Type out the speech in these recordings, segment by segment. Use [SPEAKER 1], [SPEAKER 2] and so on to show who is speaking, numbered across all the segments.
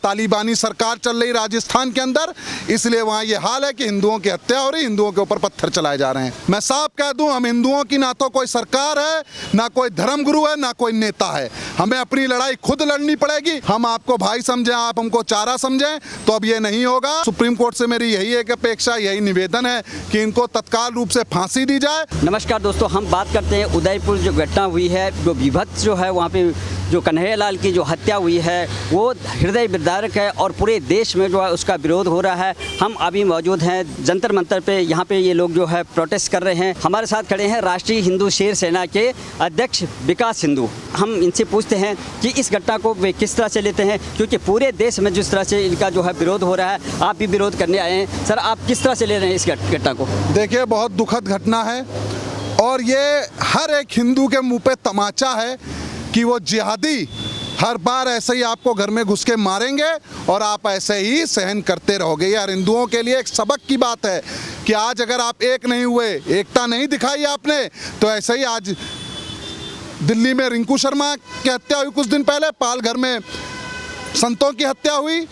[SPEAKER 1] तालिबानी सरकार चल रही राजस्थान के अंदर, इसलिए वहाँ ये हाल है कि हिंदुओं की हत्या हो रही, हिंदुओं के ऊपर पत्थर चलाए जा रहे हैं। मैं साफ कह दूं, हम हिंदुओं की ना तो कोई सरकार है, ना कोई धर्मगुरु है, ना कोई नेता है। हमें अपनी लड़ाई खुद लड़नी पड़ेगी। हम आपको भाई समझें, आप हमको चारा समझें, तो अब ये नहीं होगा। सुप्रीम कोर्ट से मेरी यही एक अपेक्षा, यही निवेदन है कि इनको तत्काल रूप से फांसी दी जाए।
[SPEAKER 2] नमस्कार दोस्तों, हम बात करते हैं उदयपुर जो घटना हुई है, जो विभत्स जो है वहाँ पे जो कन्हैयालाल की जो हत्या हुई है वो हृदय विदारक है और पूरे देश में जो है उसका विरोध हो रहा है। हम अभी मौजूद हैं जंतर मंतर पे, यहाँ पे ये लोग जो है प्रोटेस्ट कर रहे हैं। हमारे साथ खड़े हैं राष्ट्रीय हिंदू शेर सेना के अध्यक्ष विकास हिंदू। हम इनसे पूछते हैं कि इस घटना को वे किस तरह से लेते हैं, क्योंकि पूरे देश में जिस तरह से इनका जो है विरोध हो रहा है, आप भी विरोध करने आए हैं। सर, आप किस तरह से ले रहे हैं इस घटना को?
[SPEAKER 1] देखिए, बहुत दुखद घटना है और ये हर एक हिंदू के मुंह पे तमाचा है कि वो जिहादी हर बार ऐसे ही आपको घर में घुस के मारेंगे और आप ऐसे ही सहन करते रहोगे। यार, हिंदुओं के लिए एक सबक की बात है कि आज अगर आप एक नहीं हुए, एकता नहीं दिखाई आपने, तो ऐसे ही आज दिल्ली में रिंकू शर्मा की हत्या हुई, कुछ दिन पहले पालघर में संतों की हत्या हुई,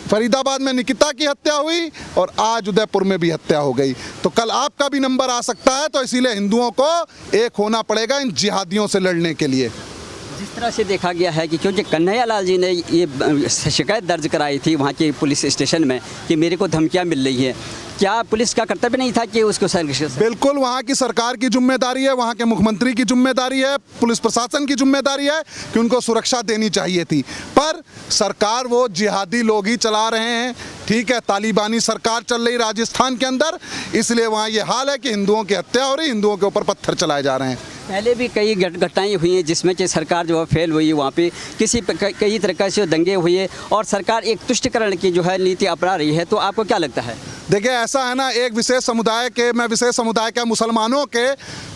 [SPEAKER 1] फरीदाबाद में निकिता की हत्या हुई और आज उदयपुर में भी हत्या हो गई। तो कल आपका भी नंबर आ सकता है। तो इसीलिए हिंदुओं को एक होना पड़ेगा इन जिहादियों से लड़ने के लिए।
[SPEAKER 2] जिस तरह से देखा गया है कि क्योंकि कन्हैयालाल जी ने ये शिकायत दर्ज कराई थी वहाँ के पुलिस स्टेशन में कि मेरे को धमकियाँ मिल रही है, क्या पुलिस का कर्तव्य नहीं था कि उसको
[SPEAKER 1] बिल्कुल वहाँ की सरकार की जिम्मेदारी है, वहाँ के मुख्यमंत्री की जिम्मेदारी है, पुलिस प्रशासन की जिम्मेदारी है कि उनको सुरक्षा देनी चाहिए थी। पर सरकार वो जिहादी लोग ही चला रहे हैं। ठीक है, तालिबानी सरकार चल रही राजस्थान के अंदर, इसलिए वहाँ ये हाल है कि हिंदुओं की हत्या हो रही, हिंदुओं के ऊपर पत्थर चलाए जा रहे हैं।
[SPEAKER 2] पहले भी कई घटनाएं हुई हैं जिसमें कि सरकार जो है फेल हुई, वहाँ पे कई तरह से दंगे हुए और सरकार एक तुष्टिकरण की जो है नीति अपना रही है। तो आपको क्या लगता है?
[SPEAKER 1] देखिए, ऐसा है ना, एक विशेष समुदाय के मुसलमानों के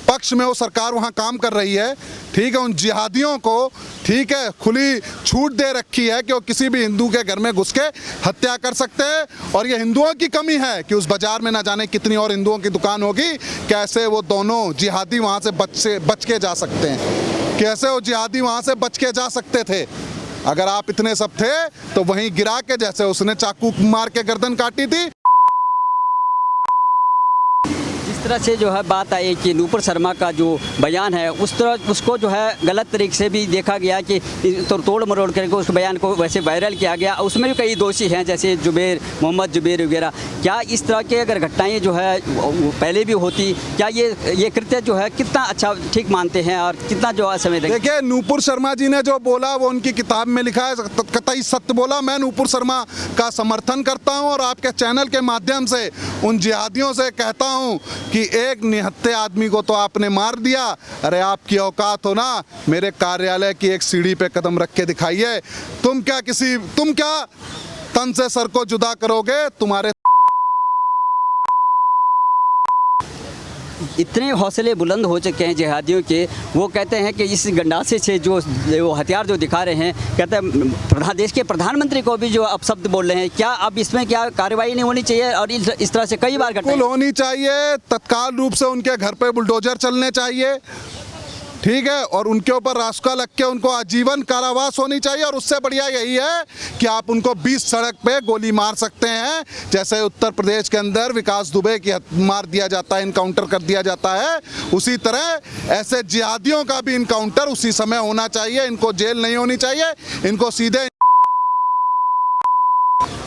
[SPEAKER 1] पक्ष में वो सरकार वहाँ काम कर रही है। ठीक है, उन जिहादियों को ठीक है खुली छूट दे रखी है कि वो किसी भी हिंदू के घर में घुस के हत्या कर सकते हैं। और ये हिंदुओं की कमी है कि उस बाजार में ना जाने कितनी और हिंदुओं की दुकान होगी, कैसे वो दोनों जिहादी वहाँ से बच के जा सकते हैं, कैसे वो जिहादी वहाँ से बच के जा सकते थे। अगर आप इतने सब थे तो वहीं गिरा के, जैसे उसने चाकू मार के गर्दन काटी थी।
[SPEAKER 2] इस तरह से जो है बात आई कि नूपुर शर्मा का जो बयान है उसको जो है गलत तरीके से भी देखा गया कि तोड़ मरोड़ करके उस बयान को वैसे वायरल किया गया। उसमें भी कई दोषी हैं जैसे मोहम्मद जुबैर वगैरह। क्या इस तरह के अगर घटनाएं जो है पहले भी होती, क्या ये कृत्य जो है कितना अच्छा ठीक मानते हैं और कितना जो है समय
[SPEAKER 1] देखिए, नूपुर शर्मा जी ने जो बोला वो उनकी किताब में लिखा है, कतई सत्य बोला। मैं नूपुर शर्मा का समर्थन करता हूँ और आपके चैनल के माध्यम से उन जिहादियों से कहता हूँ कि एक निहत्थे आदमी को तो आपने मार दिया। अरे आपकी औकात हो ना, मेरे कार्यालय की एक सीढ़ी पे कदम रख के दिखाइए। तुम क्या तन से सर को जुदा करोगे? तुम्हारे
[SPEAKER 2] इतने हौसले बुलंद हो चुके हैं जिहादियों के। वो कहते हैं कि इस गंडासे से जो हथियार जो दिखा रहे हैं, कहते हैं देश के प्रधानमंत्री को भी जो अपशब्द बोल रहे हैं। क्या अब इसमें क्या कार्रवाई नहीं होनी चाहिए? और इस तरह से कई बार घटना
[SPEAKER 1] होनी चाहिए। तत्काल रूप से उनके घर पे बुलडोजर चलने चाहिए। ठीक है, और उनके ऊपर रासुका लग के उनको आजीवन कारावास होनी चाहिए। और उससे बढ़िया यही है कि आप उनको 20 सड़क पे गोली मार सकते हैं, जैसे उत्तर प्रदेश के अंदर विकास दुबे की मार दिया जाता है, इनकाउंटर कर दिया जाता है। उसी तरह ऐसे जिहादियों का भी इनकाउंटर उसी समय होना चाहिए। इनको जेल नहीं होनी चाहिए, इनको सीधे।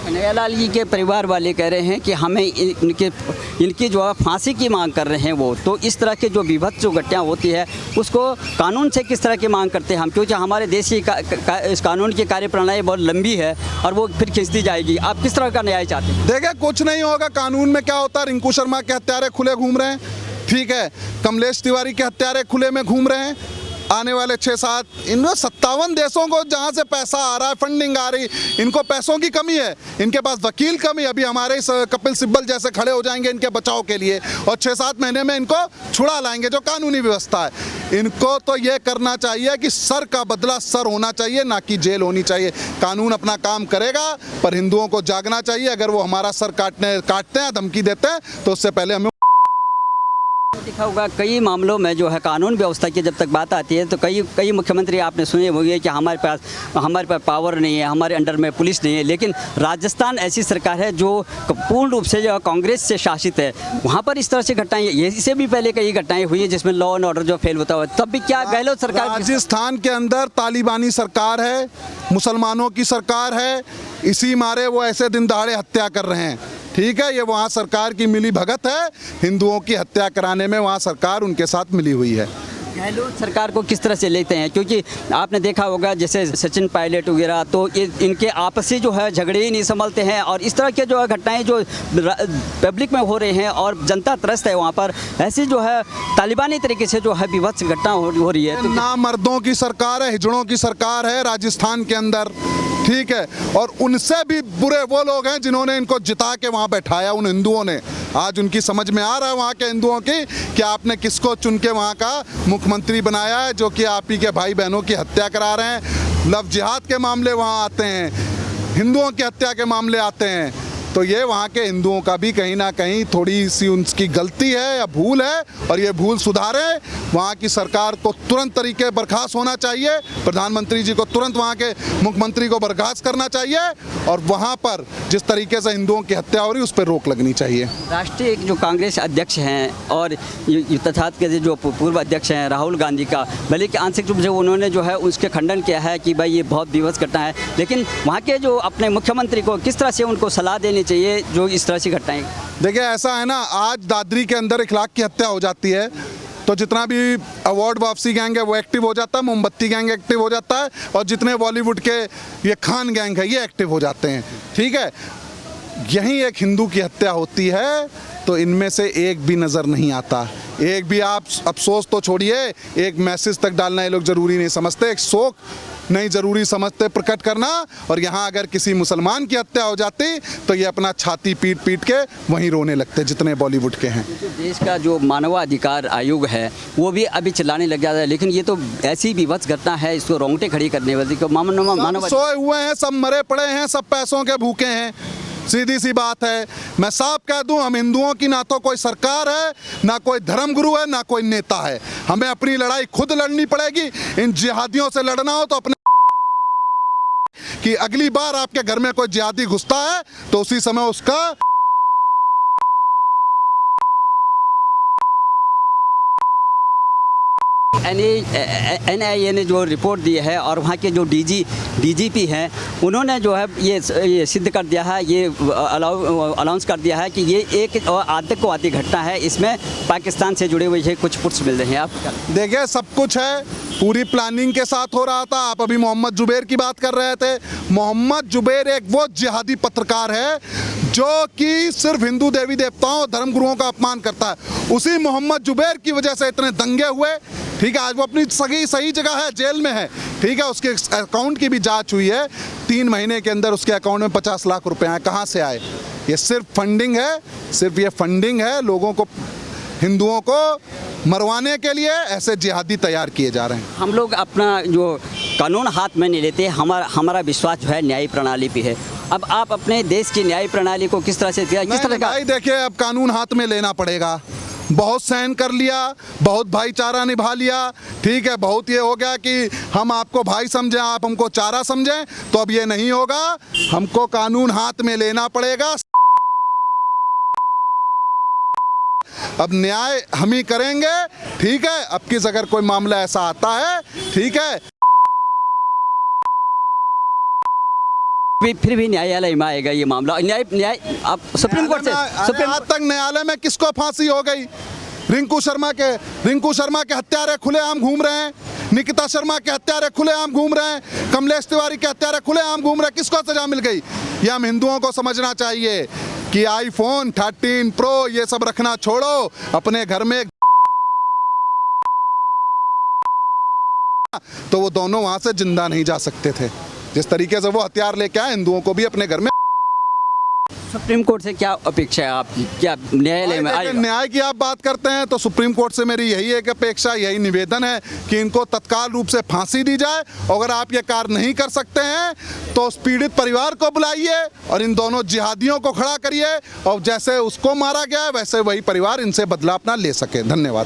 [SPEAKER 2] कन्हैयालाल जी के परिवार वाले कह रहे हैं कि हमें इनकी जो है फांसी की मांग कर रहे हैं वो। तो इस तरह के जो विभत्स जो घटना होती है उसको कानून से किस तरह की मांग करते हैं हम, क्योंकि हमारे देश की इस कानून की कार्यप्रणाली बहुत लंबी है और वो फिर खींच दी जाएगी। आप किस तरह का न्याय चाहते हैं?
[SPEAKER 1] देखिए, कुछ नहीं होगा। कानून में क्या होता है, रिंकू शर्मा के हत्यारे खुले घूम रहे हैं। ठीक है, कमलेश तिवारी के हत्यारे खुले में घूम रहे हैं। आने वाले 6-7 इनमें 57 देशों को जहाँ से पैसा आ रहा है, फंडिंग आ रही, इनको पैसों की कमी है, इनके पास वकील कमी। अभी हमारे कपिल सिब्बल जैसे खड़े हो जाएंगे इनके बचाव के लिए और 6-7 महीने में इनको छुड़ा लाएंगे। जो कानूनी व्यवस्था है, इनको तो ये करना चाहिए कि सर का बदला सर होना चाहिए, ना कि जेल होनी चाहिए। कानून अपना काम करेगा, पर हिंदुओं को जागना चाहिए। अगर वो हमारा सर काटते हैं, धमकी देते हैं, तो उससे पहले हमें
[SPEAKER 2] देखा होगा कई मामलों में जो है कानून व्यवस्था की जब तक बात आती है तो कई मुख्यमंत्री आपने सुने होंगे कि हमारे पास पावर नहीं है, हमारे अंडर में पुलिस नहीं है। लेकिन राजस्थान ऐसी सरकार है जो पूर्ण रूप से जो कांग्रेस से शासित है, वहाँ पर इस तरह से घटनाएं, इससे भी पहले कई घटनाएं हुई हैं जिसमें लॉ एंड ऑर्डर जो फेल होता हुआ, तब भी क्या गहलोत सरकार
[SPEAKER 1] राजस्थान के अंदर तालिबानी सरकार है, मुसलमानों की सरकार है, इसी मारे वो ऐसे दिन दहाड़े हत्या कर रहे हैं। ठीक है, ये वहाँ सरकार की मिली भगत है, हिंदुओं की हत्या कराने में वहाँ सरकार उनके साथ मिली हुई है।
[SPEAKER 2] गहलोत सरकार को किस तरह से लेते हैं, क्योंकि आपने देखा होगा जैसे सचिन पायलट वगैरह, तो इनके आपसी जो है झगड़े ही नहीं संभलते हैं और इस तरह के जो है घटनाएं जो पब्लिक में हो रहे हैं और जनता त्रस्त है वहाँ पर, ऐसी जो है तालिबानी तरीके से जो है विभत्स घटना हो रही है। तो
[SPEAKER 1] ना मर्दों की सरकार है, हिजड़ों की सरकार है राजस्थान के अंदर। ठीक है, और उनसे भी बुरे वो लोग हैं जिन्होंने इनको जिता के वहाँ बैठाया, उन हिंदुओं ने। आज उनकी समझ में आ रहा है वहाँ के हिंदुओं की कि आपने किसको चुन के वहाँ का मुख्यमंत्री बनाया है, जो कि आप ही के भाई बहनों की हत्या करा रहे हैं। लव जिहाद के मामले वहाँ आते हैं, हिंदुओं की हत्या के मामले आते हैं। तो ये वहाँ के हिंदुओं का भी कहीं ना कहीं थोड़ी सी उनकी गलती है या भूल है, और ये भूल सुधारें। वहाँ की सरकार को तुरंत तरीके बर्खास्त होना चाहिए, प्रधानमंत्री जी को तुरंत वहाँ के मुख्यमंत्री को बर्खास्त करना चाहिए, और वहाँ पर जिस तरीके से हिंदुओं की हत्या हो रही है उस पर रोक लगनी चाहिए।
[SPEAKER 2] राष्ट्रीय जो कांग्रेस अध्यक्ष हैं और तथात के जो पूर्व अध्यक्ष हैं राहुल गांधी का, भले कि आंशिक रूप से उन्होंने जो है उसके खंडन किया है कि भाई ये बहुत विवश घटना है, लेकिन वहाँ के जो अपने मुख्यमंत्री को किस तरह से उनको सलाह देनी चाहिए जो इस तरह से घटनाएं।
[SPEAKER 1] देखिए ऐसा है ना, आज दादरी के अंदर 1 लाख की हत्या हो जाती है तो जितना भी अवार्ड वापसी गैंग है वो एक्टिव हो जाता है, मोमबत्ती गैंग एक्टिव हो जाता है, और जितने बॉलीवुड के ये खान गैंग है ये एक्टिव हो जाते हैं। ठीक है, यहीं एक हिंदू की हत्या होती है तो इनमें से एक भी नज़र नहीं आता। एक भी आप अफसोस तो छोड़िए, एक मैसेज तक डालना ये लोग ज़रूरी नहीं समझते, एक शोक नहीं ज़रूरी समझते प्रकट करना। और यहाँ अगर किसी मुसलमान की हत्या हो जाती तो ये अपना छाती पीट पीट के वहीं रोने लगते जितने बॉलीवुड के हैं।
[SPEAKER 2] देश का जो मानवाधिकार आयोग है वो भी अभी चिल्लाने लग जाता है, लेकिन ये तो ऐसी विभत्स घटना है, इसको रोंगटे खड़ी करने वाली। मानव
[SPEAKER 1] सोए हुए हैं, सब मरे पड़े हैं, सब पैसों के भूखे हैं, सीधी सी बात है। मैं साफ कह दूं, हम हिंदुओं की ना तो कोई सरकार है, ना कोई धर्मगुरु है, ना कोई नेता है। हमें अपनी लड़ाई खुद लड़नी पड़ेगी। इन जिहादियों से लड़ना हो तो अपने कि अगली बार आपके घर में कोई जिहादी घुसता है तो उसी समय उसका
[SPEAKER 2] NIA ने जो रिपोर्ट दी है और वहाँ के जो DGP हैं उन्होंने जो है ये सिद्ध कर दिया है, ये अनाउंस कर दिया है कि ये एक आतंकवादी घटना है, इसमें पाकिस्तान से जुड़े हुए कुछ पुट्स मिल रहे हैं। आप
[SPEAKER 1] देखिए सब कुछ है, पूरी प्लानिंग के साथ हो रहा था। आप अभी मोहम्मद जुबैर की बात कर रहे थे। मोहम्मद जुबैर एक वो जिहादी पत्रकार है जो कि सिर्फ हिंदू देवी देवताओं और धर्मगुरुओं का अपमान करता है। उसी मोहम्मद जुबैर की वजह से इतने दंगे हुए। ठीक है, आज वो अपनी सही जगह है, जेल में है। ठीक है, उसके अकाउंट की भी जांच हुई है। 3 महीने के अंदर उसके अकाउंट में 50 लाख रुपए आए। कहाँ से आए? ये सिर्फ फंडिंग है, सिर्फ ये फंडिंग है। लोगों को, हिंदुओं को मरवाने के लिए ऐसे जिहादी तैयार किए जा रहे हैं।
[SPEAKER 2] हम लोग अपना जो कानून हाथ में नहीं लेते, हमारा विश्वास जो है न्याय प्रणाली पे है। अब आप अपने देश की न्याय प्रणाली को किस तरह से किस तरह का?
[SPEAKER 1] देखिए, अब कानून हाथ में लेना पड़ेगा। बहुत सहन कर लिया, बहुत भाईचारा निभा लिया। ठीक है, बहुत ये हो गया कि हम आपको भाई समझें, आप हमको चारा समझें, तो अब ये नहीं होगा। हमको कानून हाथ में लेना पड़ेगा। अब न्याय हम ही करेंगे। ठीक है, अब किस अगर कोई मामला ऐसा आता है, ठीक है,
[SPEAKER 2] फिर भी न्यायालय में आएगा ये मामला। न्याय आप सुप्रीम कोर्ट से
[SPEAKER 1] आज तक न्यायालय में किसको फांसी हो गई? रिंकू शर्मा के हत्यारे खुलेआम घूम रहे हैं, निकिता शर्मा के हत्यारे खुलेआम घूम रहे हैं, कमलेश तिवारी के हत्यारे खुलेआम घूम रहे हैं। किसको सजा मिल गई? ये हम हिंदुओं को समझना चाहिए कि iPhone 13 Pro ये सब रखना छोड़ो, अपने घर में तो वो दोनों वहां से जिंदा नहीं जा सकते थे। जिस तरीके से वो हथियार लेके आए, हिंदुओं को भी अपने घर में।
[SPEAKER 2] सुप्रीम कोर्ट से क्या अपेक्षा है आपकी? क्या न्यायालय में आएगा?
[SPEAKER 1] न्याय की आप बात करते हैं तो सुप्रीम कोर्ट से मेरी यही एक अपेक्षा, यही निवेदन है कि इनको तत्काल रूप से फांसी दी जाए। अगर आप ये कार्य नहीं कर सकते हैं तो उस पीड़ित परिवार को बुलाइए और इन दोनों जिहादियों को खड़ा करिए, और जैसे उसको मारा गया है वैसे वही परिवार इनसे बदला अपना ले सके। धन्यवाद।